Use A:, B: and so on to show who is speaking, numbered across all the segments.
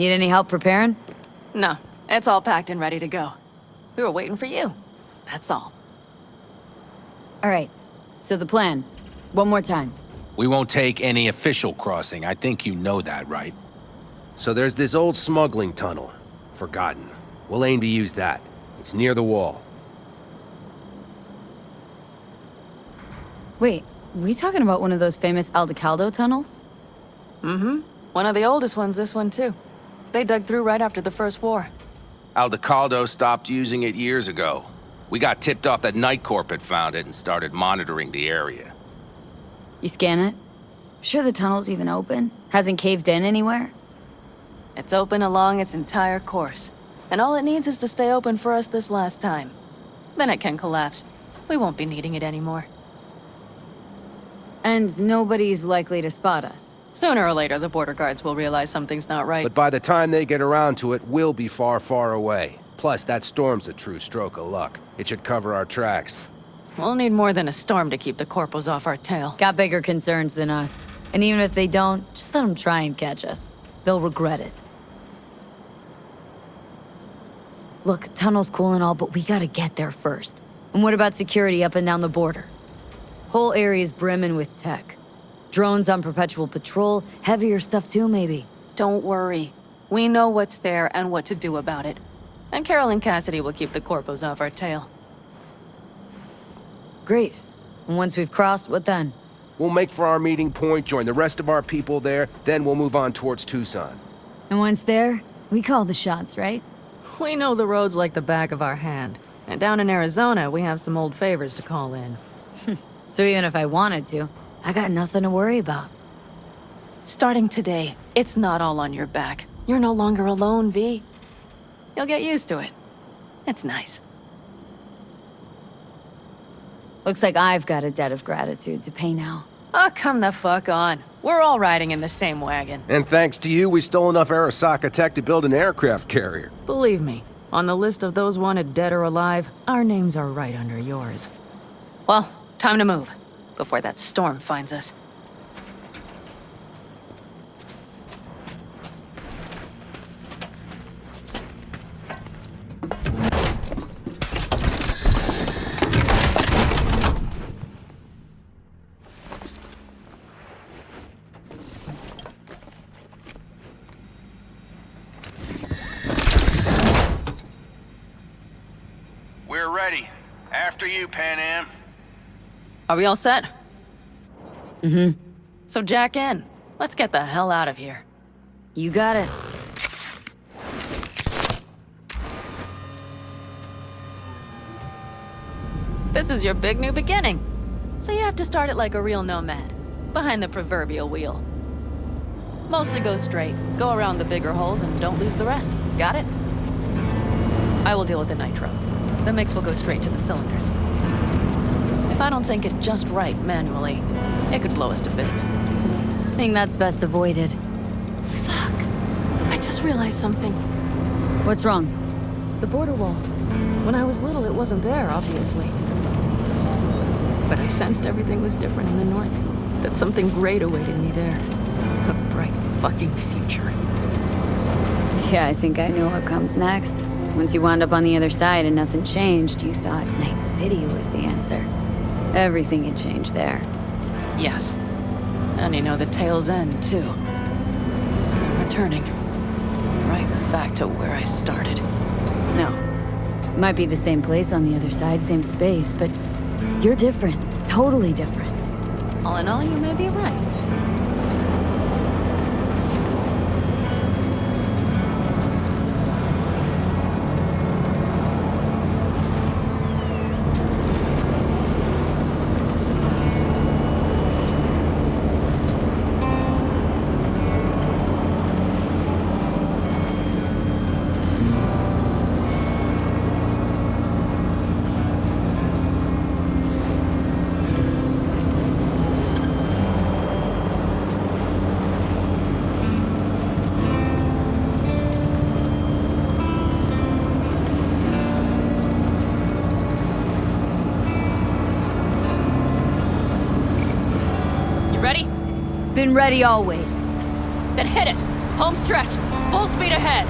A: Need any help preparing?
B: No, it's all packed and ready to go. We were waiting for you. That's all.
A: All right, so the plan. One more time.
C: We won't take any official crossing. I think you know that, right?
D: So there's this old smuggling tunnel. Forgotten. We'll aim to use that. It's near the wall.
A: Wait, we talking about one of those famous Aldecaldo tunnels?
B: Mm-hmm. One of the oldest ones, this one too. They dug through right after the First War.
C: Aldecaldo stopped using it years ago. We got tipped off that Night Corp had found it and started monitoring the area.
A: You scan it? Sure the tunnel's even open? Hasn't caved in anywhere?
B: It's open along its entire course. And all it needs is to stay open for us this last time. Then it can collapse. We won't be needing it anymore.
A: And nobody's likely to spot us.
B: Sooner or later, the border guards will realize something's not right.
D: But by the time they get around to it, we'll be far, far away. Plus, that storm's a true stroke of luck. It should cover our tracks.
B: We'll need more than a storm to keep the corpos off our tail.
A: Got bigger concerns than us. And even if they don't, just let them try and catch us. They'll regret it. Look, tunnel's cool and all, but we gotta get there first. And what about security up and down the border? Whole area's brimming with tech. Drones on perpetual patrol, heavier stuff too, maybe.
B: Don't worry. We know what's there and what to do about it. And Carol and Cassidy will keep the corpos off our tail.
A: Great. And once we've crossed, what then?
D: We'll make for our meeting point, join the rest of our people there, then we'll move on towards Tucson.
A: And once there, we call the shots, right?
B: We know the roads like the back of our hand. And down in Arizona, we have some old favors to call in.
A: So even if I wanted to, I got nothing to worry about.
B: Starting today, it's not all on your back. You're no longer alone, V. You'll get used to it. It's nice.
A: Looks like I've got a debt of gratitude to pay now.
B: Oh, come the fuck on. We're all riding in the same wagon.
D: And thanks to you, we stole enough Arasaka tech to build an aircraft carrier.
B: Believe me, on the list of those wanted dead or alive, our names are right under yours. Well, time to move, before that storm finds us.
C: We're ready. After you, Pan Am.
B: Are we all set?
A: Mm-hmm.
B: So jack in. Let's get the hell out of here.
A: You got it.
B: This is your big new beginning. So you have to start it like a real nomad, behind the proverbial wheel. Mostly go straight, go around the bigger holes, and don't lose the rest. Got it? I will deal with the nitro. The mix will go straight to the cylinders. If I don't sync it just right manually, it could blow us to bits.
A: I think that's best avoided.
B: Fuck. I just realized something.
A: What's wrong?
B: The border wall. When I was little, it wasn't there, obviously. But I sensed everything was different in the north. That something great awaited me there. A bright fucking future.
A: Yeah, I think I know what comes next. Once you wound up on the other side and nothing changed, you thought Night City was the answer. Everything had changed there.
B: Yes. And you know the tale's end, too. I'm returning. Right back to where I started.
A: No. Might be the same place on the other side, same space, but you're different. Totally different.
B: All in all, you may be right.
A: Been ready always.
B: Then hit it! Home stretch. Full speed ahead.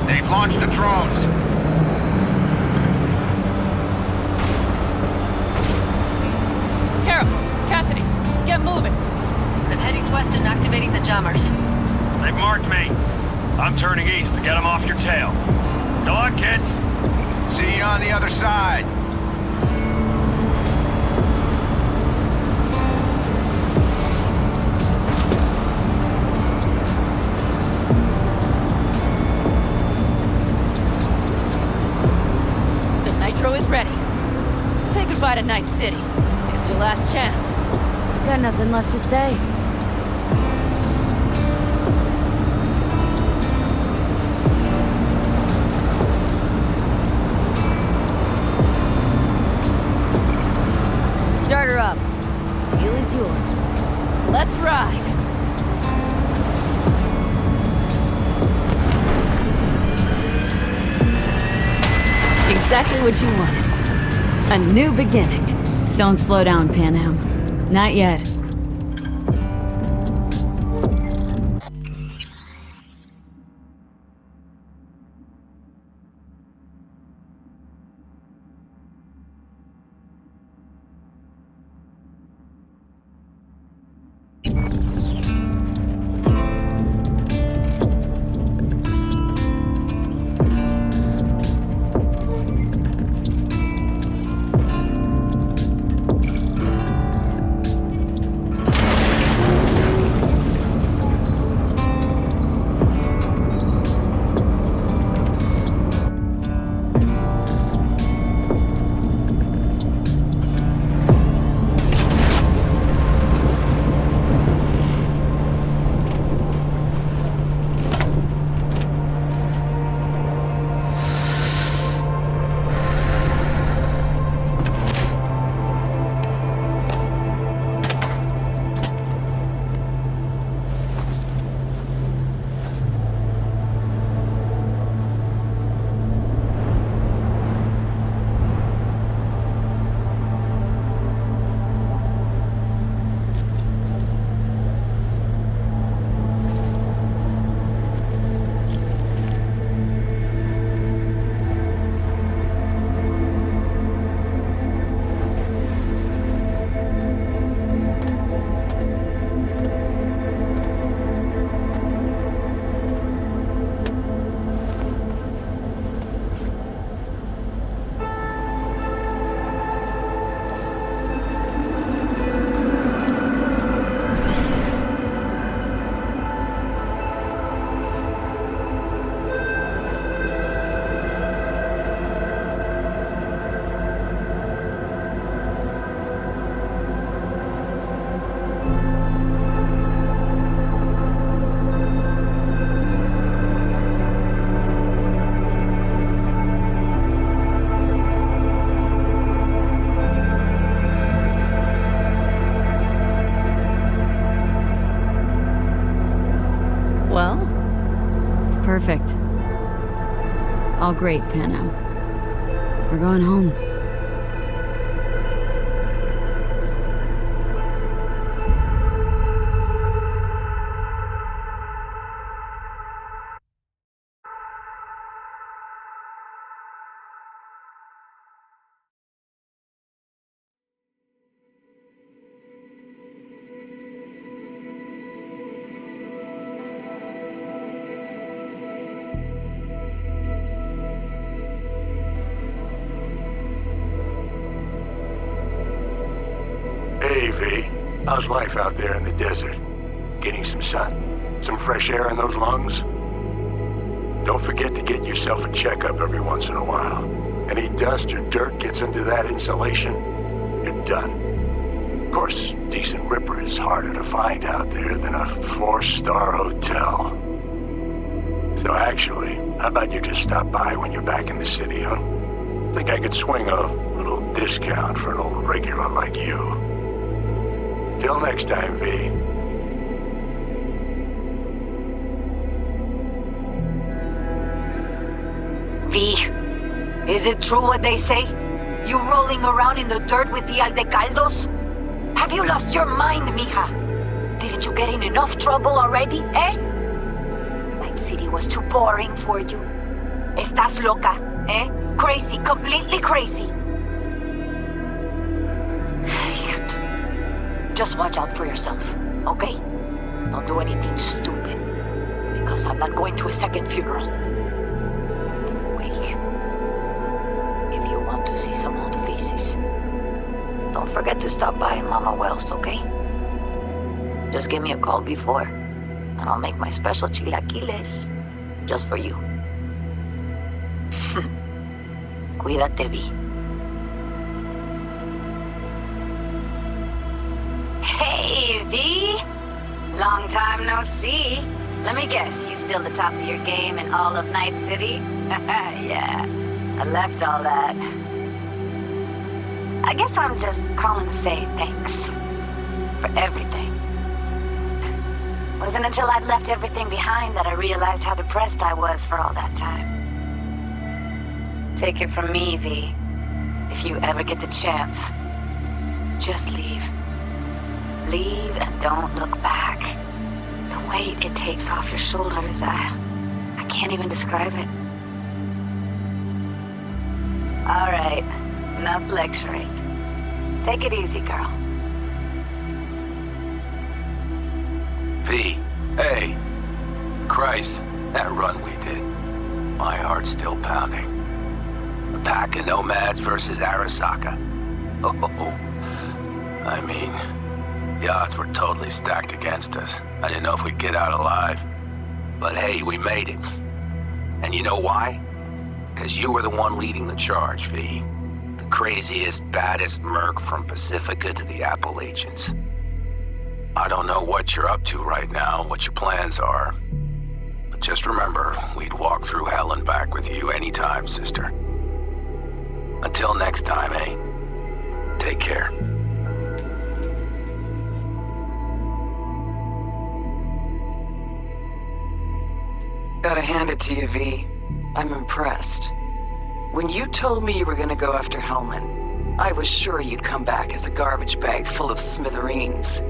C: They've launched the drones.
B: Carol, Cassidy, get moving.
E: I'm heading west and activating the jammers.
F: They've marked me. I'm turning east to get them off your tail. Good luck, kids.
C: See you on the other side.
B: The nitro is ready. Say goodbye to Night City. It's your last chance.
A: Got nothing left to say. Start her up. Wheel is yours.
B: Let's ride. Exactly what you wanted. A new beginning.
A: Don't slow down, Pan Am. Not yet.
B: Well,
A: It's perfect. All great, Pan Am. We're going home.
G: Hey, V. How's life out there in the desert? Getting some sun? Some fresh air in those lungs? Don't forget to get yourself a checkup every once in a while. Any dust or dirt gets into that insulation, you're done. Of course, decent ripper is harder to find out there than a 4-star hotel. So actually, how about you just stop by when you're back in the city, huh? Think I could swing a little discount for an old regular like you. Till next time, V.
H: V, is it true what they say? You rolling around in the dirt with the Aldecaldos? Have you lost your mind, mija? Didn't you get in enough trouble already, eh? Night City was too boring for you. Estás loca, eh? Crazy, completely crazy. Just watch out for yourself, okay? Don't do anything stupid, because I'm not going to a second funeral. Wait. If you want to see some old faces, don't forget to stop by Mama Wells, okay? Just give me a call before, and I'll make my special chilaquiles just for you. Cuídate, Vi.
I: Hey, V! Long time no see. Let me guess, you still the top of your game in all of Night City? Yeah, I left all that. I guess I'm just calling to say thanks. For everything. Wasn't until I'd left everything behind that I realized how depressed I was for all that time. Take it from me, V. If you ever get the chance, just leave. Leave and don't look back. The weight it takes off your shoulders, I can't even describe it. All right, enough lecturing. Take it easy, girl.
G: V, hey. Christ, that run we did. My heart's still pounding. A pack of nomads versus Arasaka. Oh, I mean, the odds were totally stacked against us. I didn't know if we'd get out alive. But hey, we made it. And you know why? Because you were the one leading the charge, V. The craziest, baddest merc from Pacifica to the Appalachians. I don't know what you're up to right now, what your plans are. But just remember, we'd walk through hell and back with you anytime, sister. Until next time, eh? Take care.
J: Gotta hand it to you, V. I'm impressed. When you told me you were gonna go after Hellman, I was sure you'd come back as a garbage bag full of smithereens.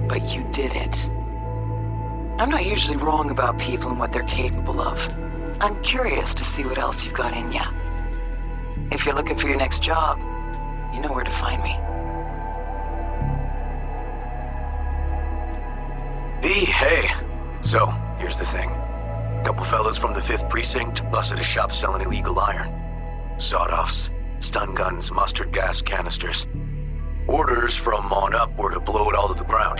J: But you did it. I'm not usually wrong about people and what they're capable of. I'm curious to see what else you've got in ya. If you're looking for your next job, you know where to find me.
K: V, hey. So, here's the thing. A couple fellas from the 5th Precinct busted a shop selling illegal iron. Sawed-offs, stun guns, mustard gas canisters. Orders from on up were to blow it all to the ground.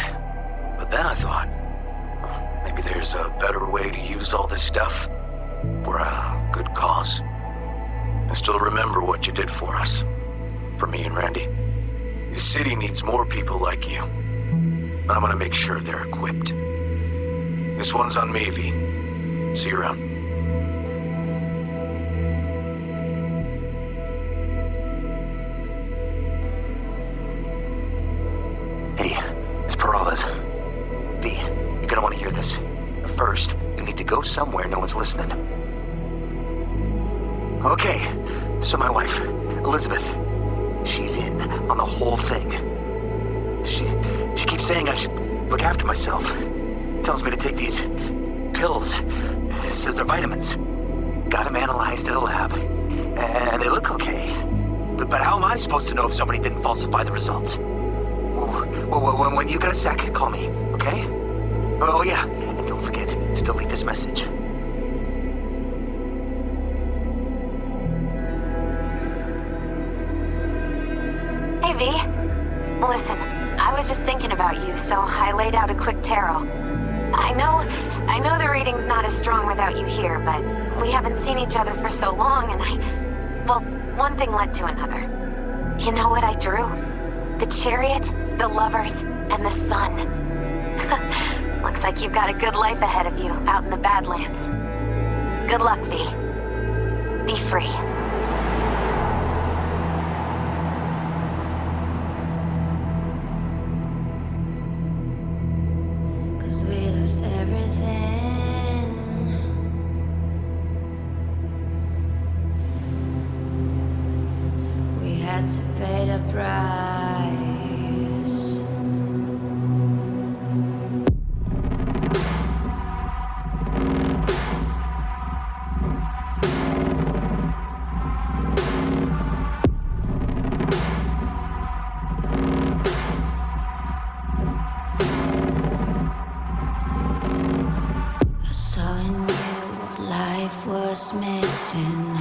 K: But then I thought, well, maybe there's a better way to use all this stuff for a good cause. I still remember what you did for us. For me and Randy. This city needs more people like you. And I'm gonna make sure they're equipped. This one's on me, V. See you around. Hey, it's Peralez. V, you're gonna want to hear this. But first, you need to go somewhere no one's listening. Okay, so my wife, Elizabeth, she's in on the whole thing. She keeps saying I should look after myself. Tells me to take these pills. Says they're vitamins. Got them analyzed at a lab. And they look okay. But how am I supposed to know if somebody didn't falsify the results? Well, when you got a sec, call me, okay? Oh yeah, and don't forget to delete this message.
I: Hey, V. Listen, I was just thinking about you, so I laid out a quick tarot. I know the reading's not as strong without you here, but we haven't seen each other for so long, and well, one thing led to another. You know what I drew? The chariot, the lovers, and the sun. Looks like you've got a good life ahead of you out in the Badlands. Good luck, V. Be free.
L: 'Cause we lost everything. We had to pay the price. I saw in you what life was missing.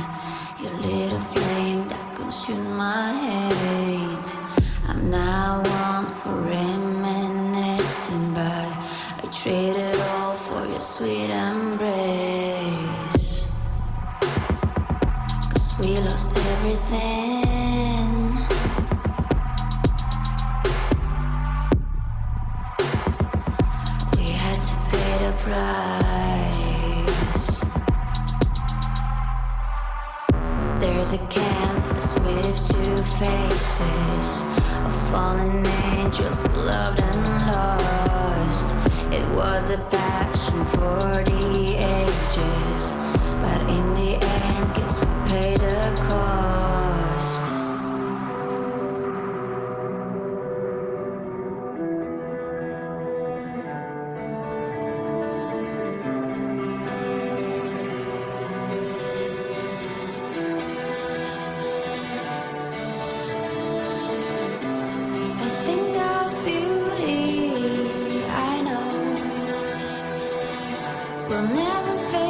L: You lit a flame that consumed my hate. I'm now one for reminiscing, but I traded all for your sweet embrace. 'Cause we lost everything. We had to pay the price. There's a canvas with two faces of fallen angels who loved and lost. It was a passion for the ages, but in the end, guess we paid the cost. I think of beauty, I know will never fade.